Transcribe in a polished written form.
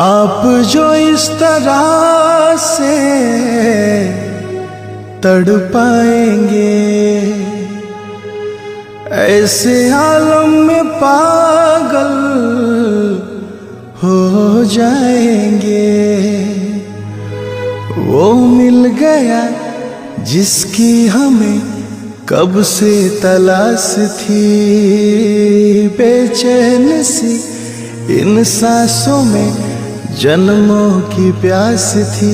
आप जो इस तरह से तड़पाएंगे, ऐसे आलम में पागल हो जाएंगे। वो मिल गया जिसकी हमें कब से तलाश थी, बेचैन सी इन सांसों में जन्मों की प्यास थी।